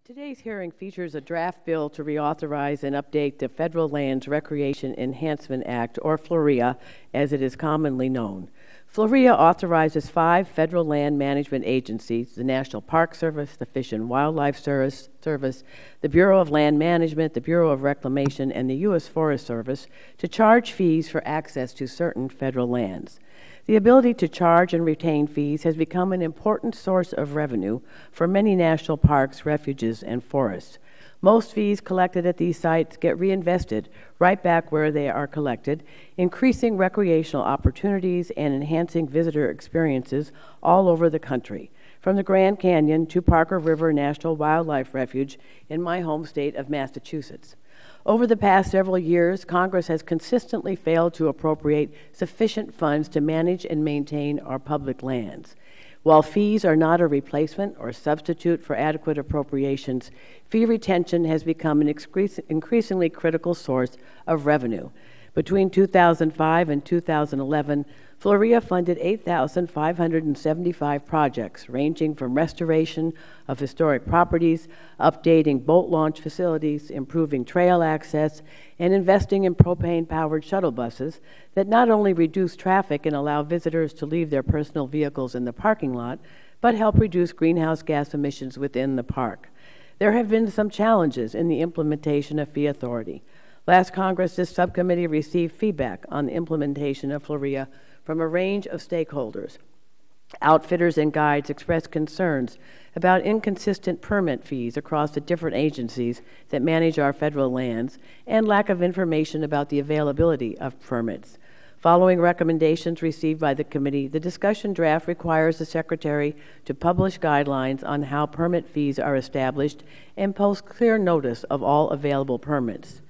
Today's hearing features a draft bill to reauthorize and update the Federal Lands Recreation Enhancement Act, or FLREA, as it is commonly known. FLREA authorizes 5 federal land management agencies: the National Park Service, the Fish and Wildlife Service, the Bureau of Land Management, the Bureau of Reclamation, and the U.S. Forest Service to charge fees for access to certain federal lands. The ability to charge and retain fees has become an important source of revenue for many national parks, refuges, and forests. Most fees collected at these sites get reinvested right back where they are collected, increasing recreational opportunities and enhancing visitor experiences all over the country, from the Grand Canyon to Parker River National Wildlife Refuge in my home state of Massachusetts. Over the past several years, Congress has consistently failed to appropriate sufficient funds to manage and maintain our public lands. While fees are not a replacement or substitute for adequate appropriations, fee retention has become an increasingly critical source of revenue. Between 2005 and 2011, FLREA funded 8,575 projects, ranging from restoration of historic properties, updating boat launch facilities, improving trail access, and investing in propane-powered shuttle buses that not only reduce traffic and allow visitors to leave their personal vehicles in the parking lot, but help reduce greenhouse gas emissions within the park. There have been some challenges in the implementation of fee authority. Last Congress, this subcommittee received feedback on the implementation of FLREA from a range of stakeholders. Outfitters and guides expressed concerns about inconsistent permit fees across the different agencies that manage our federal lands and lack of information about the availability of permits. Following recommendations received by the committee, the discussion draft requires the Secretary to publish guidelines on how permit fees are established and post clear notice of all available permits.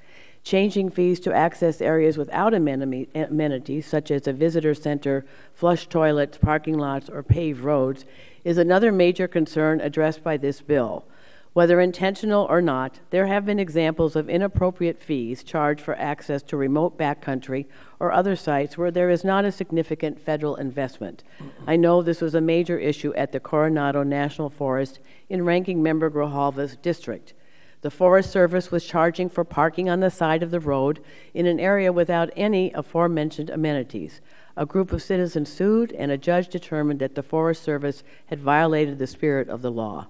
Changing fees to access areas without amenities, such as a visitor center, flush toilets, parking lots, or paved roads, is another major concern addressed by this bill. Whether intentional or not, there have been examples of inappropriate fees charged for access to remote backcountry or other sites where there is not a significant federal investment. I know this was a major issue at the Coronado National Forest in Ranking Member Grijalva's district. The Forest Service was charging for parking on the side of the road in an area without any aforementioned amenities. A group of citizens sued, and a judge determined that the Forest Service had violated the spirit of the law.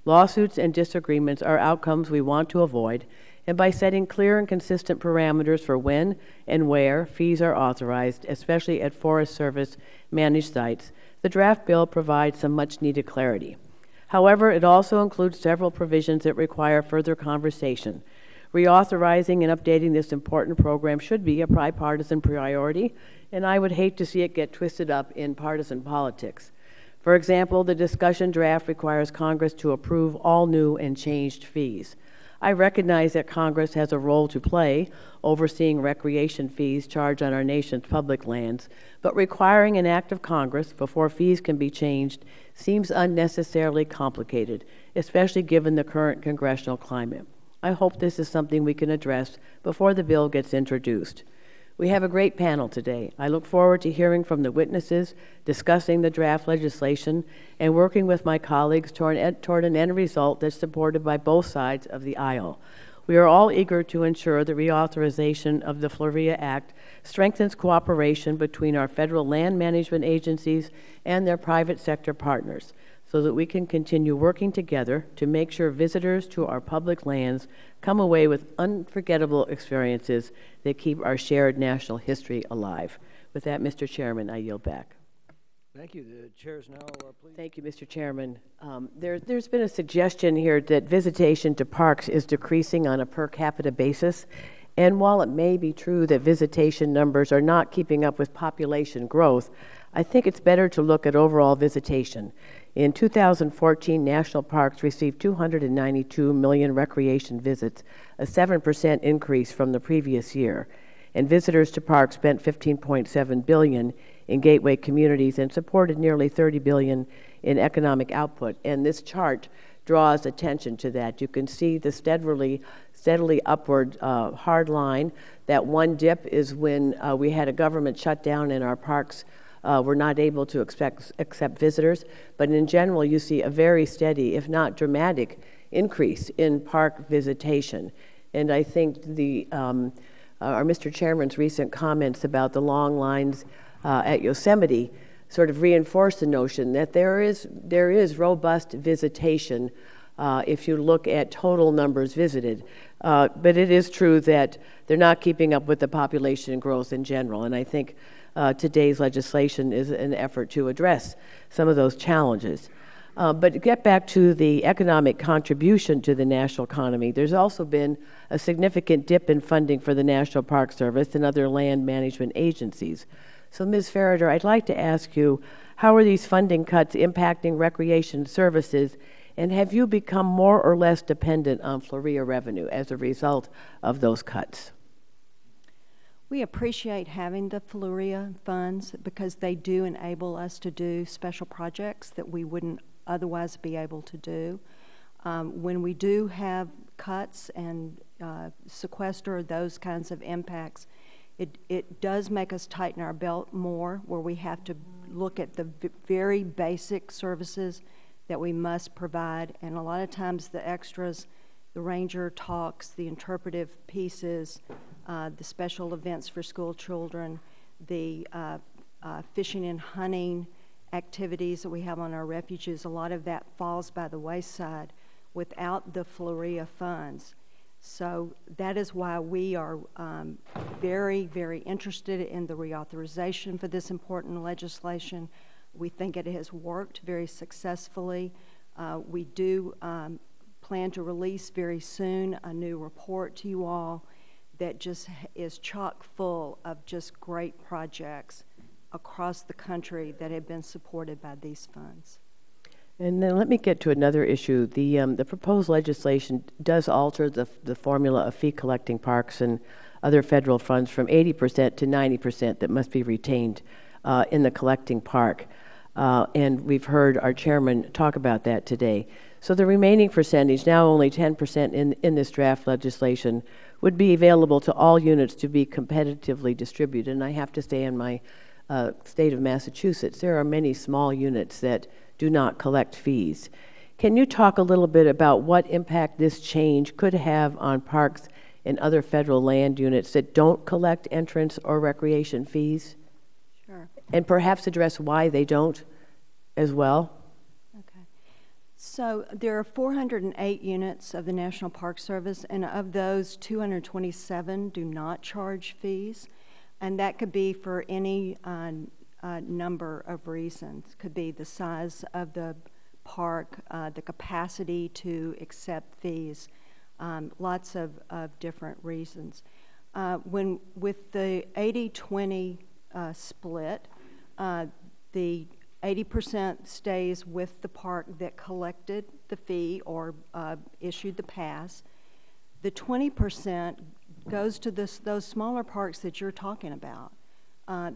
Lawsuits and disagreements are outcomes we want to avoid, and by setting clear and consistent parameters for when and where fees are authorized, especially at Forest Service managed sites, the draft bill provides some much-needed clarity. However, it also includes several provisions that require further conversation. Reauthorizing and updating this important program should be a bipartisan priority, and I would hate to see it get twisted up in partisan politics. For example, the discussion draft requires Congress to approve all new and changed fees. I recognize that Congress has a role to play overseeing recreation fees charged on our nation's public lands, but requiring an act of Congress before fees can be changed seems unnecessarily complicated, especially given the current congressional climate. I hope this is something we can address before the bill gets introduced. We have a great panel today. I look forward to hearing from the witnesses, discussing the draft legislation, and working with my colleagues toward an end result that's supported by both sides of the aisle. We are all eager to ensure the reauthorization of the FLREA Act strengthens cooperation between our federal land management agencies and their private sector partners, so that we can continue working together to make sure visitors to our public lands come away with unforgettable experiences that keep our shared national history alive. With that, Mr. Chairman, I yield back. Thank you. The chair is now pleased. Thank you, Mr. Chairman. There's been a suggestion here that visitation to parks is decreasing on a per capita basis. And while it may be true that visitation numbers are not keeping up with population growth, I think it's better to look at overall visitation. In 2014, national parks received 292 million recreation visits, a 7% increase from the previous year. And visitors to parks spent $15.7 billion in gateway communities and supported nearly $30 billion in economic output. And this chart draws attention to that. You can see the steadily upward hard line. That one dip is when we had a government shutdown and our parks were not able to accept visitors. But in general, you see a very steady, if not dramatic, increase in park visitation. And I think our Mr. Chairman's recent comments about the long lines at Yosemite sort of reinforce the notion that there is robust visitation if you look at total numbers visited. But it is true that they're not keeping up with the population growth in general, and I think today's legislation is an effort to address some of those challenges. But to get back to the economic contribution to the national economy, there's also been a significant dip in funding for the National Park Service and other land management agencies. So, Ms. Ferriter, I'd like to ask you, how are these funding cuts impacting recreation services, and have you become more or less dependent on FLREA revenue as a result of those cuts? We appreciate having the FLREA funds because they do enable us to do special projects that we wouldn't otherwise be able to do. When we do have cuts and sequester those kinds of impacts, it does make us tighten our belt more, where we have to look at the very basic services that we must provide, and a lot of times the extras, the ranger talks, the interpretive pieces, the special events for school children, the fishing and hunting activities that we have on our refuges, a lot of that falls by the wayside without the FLREA funds. So that is why we are very, very interested in the reauthorization for this important legislation. We think it has worked very successfully. We do plan to release very soon a new report to you all that just is chock full of just great projects across the country that have been supported by these funds. And then let me get to another issue. The proposed legislation does alter the formula of fee collecting parks and other federal funds from 80% to 90% that must be retained in the collecting park. And we've heard our chairman talk about that today. So the remaining percentage, now only 10% in this draft legislation, would be available to all units to be competitively distributed. And I have to say, in my state of Massachusetts, there are many small units that do not collect fees. Can you talk a little bit about what impact this change could have on parks and other federal land units that don't collect entrance or recreation fees? Sure. And perhaps address why they don't as well? Okay. So there are 408 units of the National Park Service, and of those, 227 do not charge fees. And that could be for any number of reasons. Could be the size of the park, the capacity to accept fees, lots of different reasons. With the 80-20 split, the 80% stays with the park that collected the fee or issued the pass. The 20% goes to those smaller parks that you're talking about,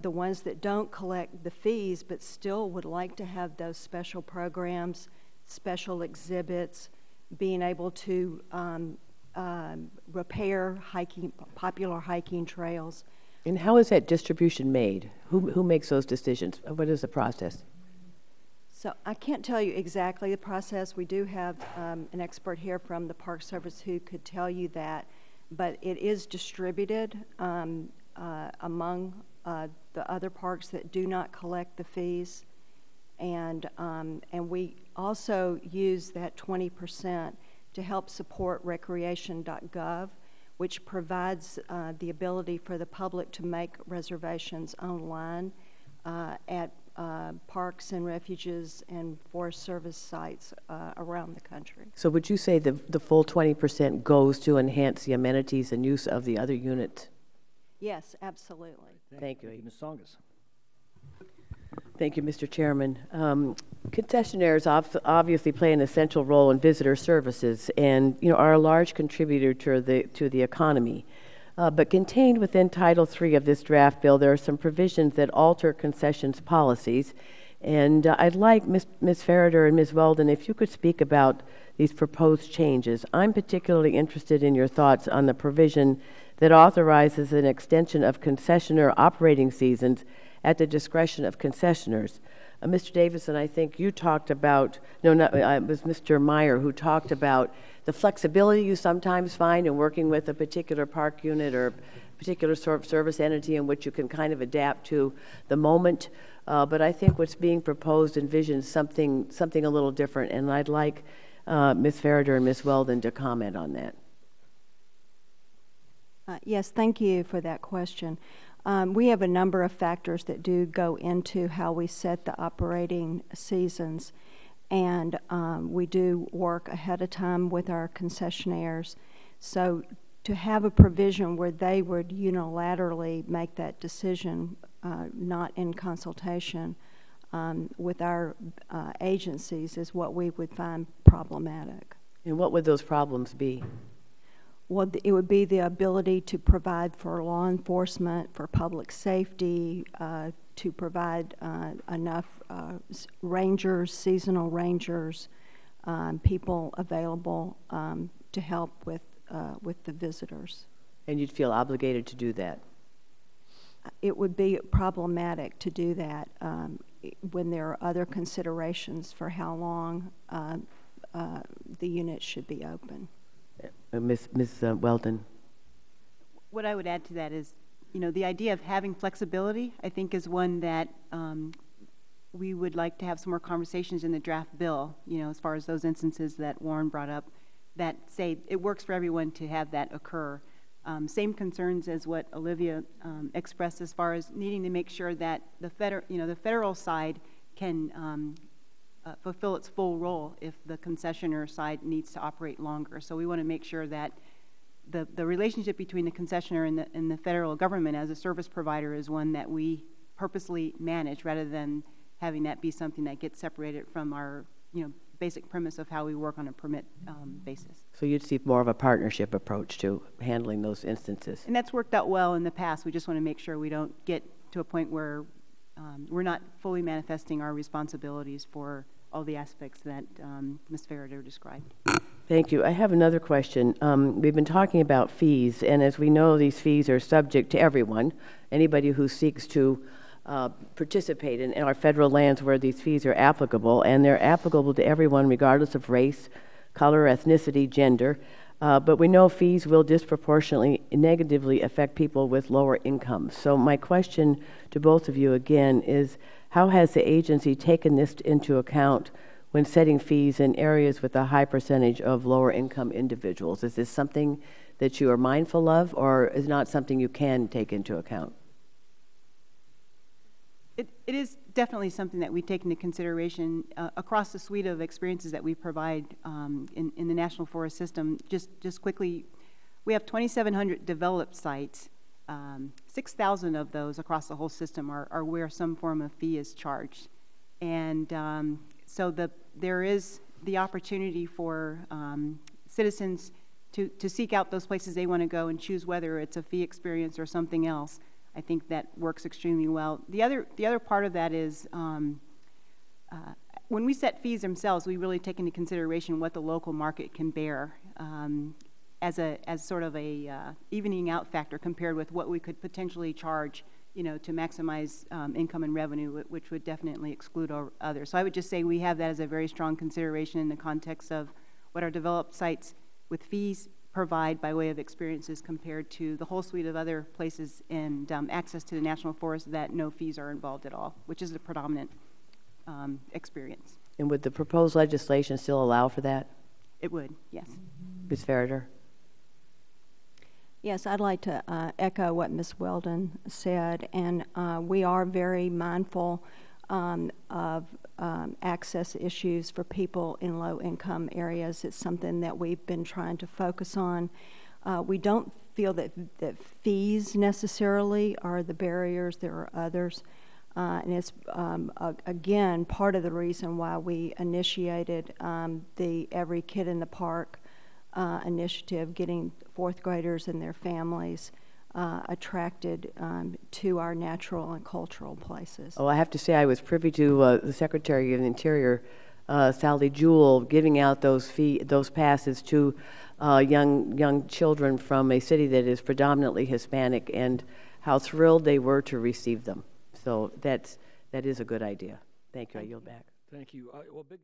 the ones that don't collect the fees but still would like to have those special programs, special exhibits, being able to repair popular hiking trails. And how is that distribution made? Who makes those decisions? What is the process? So I can't tell you exactly the process. We do have an expert here from the Park Service who could tell you that, but it is distributed among the other parks that do not collect the fees, and we also use that 20% to help support recreation.gov, which provides the ability for the public to make reservations online at parks and refuges and Forest Service sites around the country. So would you say the full 20% goes to enhance the amenities and use of the other units? Yes, absolutely. Thank you. Ms. Tsongas. Thank you, Mr. Chairman. Concessionaires obviously play an essential role in visitor services and are a large contributor to the economy. But contained within Title III of this draft bill, there are some provisions that alter concessions policies. And I'd like Ms. Ferriter and Ms. Weldon, if you could speak about these proposed changes. I'm particularly interested in your thoughts on the provision that authorizes an extension of concessionaire operating seasons at the discretion of concessioners. Mr. Davison, I think you talked about, no, not, it was Mr. Meyer who talked about the flexibility you sometimes find in working with a particular park unit or particular sort of service entity in which you can kind of adapt to the moment. But I think what's being proposed envisions something a little different, and I'd like Ms. Farrader and Ms. Weldon to comment on that. Yes, thank you for that question. We have a number of factors that do go into how we set the operating seasons, and we do work ahead of time with our concessionaires. So to have a provision where they would unilaterally make that decision, not in consultation with our agencies, is what we would find problematic. And what would those problems be? Well, it would be the ability to provide for law enforcement, for public safety, to provide enough rangers, seasonal rangers, people available to help with the visitors. And you'd feel obligated to do that? It would be problematic to do that when there are other considerations for how long the unit should be open. Ms. Weldon. What I would add to that is, the idea of having flexibility, I think, is one that we would like to have some more conversations in the draft bill, as far as those instances that Warren brought up, that say it works for everyone to have that occur. Same concerns as what Olivia expressed as far as needing to make sure that the federal side can fulfill its full role if the concessionaire side needs to operate longer. So we want to make sure that the relationship between the concessionaire and the federal government as a service provider is one that we purposely manage, rather than having that be something that gets separated from our basic premise of how we work on a permit basis. So you'd see more of a partnership approach to handling those instances. And that's worked out well in the past. We just want to make sure we don't get to a point where we're not fully manifesting our responsibilities for all the aspects that Ms. Farrader described. Thank you. I have another question. We've been talking about fees, and as we know, these fees are subject to everyone, anybody who seeks to participate in our federal lands where these fees are applicable, and they're applicable to everyone regardless of race, color, ethnicity, gender. But we know fees will disproportionately negatively affect people with lower incomes. So my question to both of you again is, how has the agency taken this into account when setting fees in areas with a high percentage of lower income individuals? Is this something that you are mindful of, or is not something you can take into account? It is definitely something that we take into consideration across the suite of experiences that we provide in the National Forest System. Just quickly, we have 2,700 developed sites. 6,000 of those across the whole system are where some form of fee is charged. And so there is the opportunity for citizens to seek out those places they want to go and choose whether it's a fee experience or something else. I think that works extremely well. The other part of that is when we set fees themselves, we really take into consideration what the local market can bear as sort of a evening out factor compared with what we could potentially charge, to maximize income and revenue, which would definitely exclude others. So I would just say we have that as a very strong consideration in the context of what our developed sites with fees provide by way of experiences compared to the whole suite of other places and access to the National Forest that no fees are involved at all, which is the predominant experience. And would the proposed legislation still allow for that? It would, yes. Ms. Farrader? Yes, I'd like to echo what Ms. Weldon said, and we are very mindful of access issues for people in low-income areas. It's something that we've been trying to focus on. We don't feel that fees necessarily are the barriers. There are others. And it's, again, part of the reason why we initiated the Every Kid in the Park initiative, getting fourth graders and their families attracted to our natural and cultural places. Oh, I have to say I was privy to the Secretary of the Interior, Sally Jewell, giving out those passes to young children from a city that is predominantly Hispanic, and how thrilled they were to receive them. So that is a good idea. Thank you. I Thank yield you. back. Thank you. Well, big.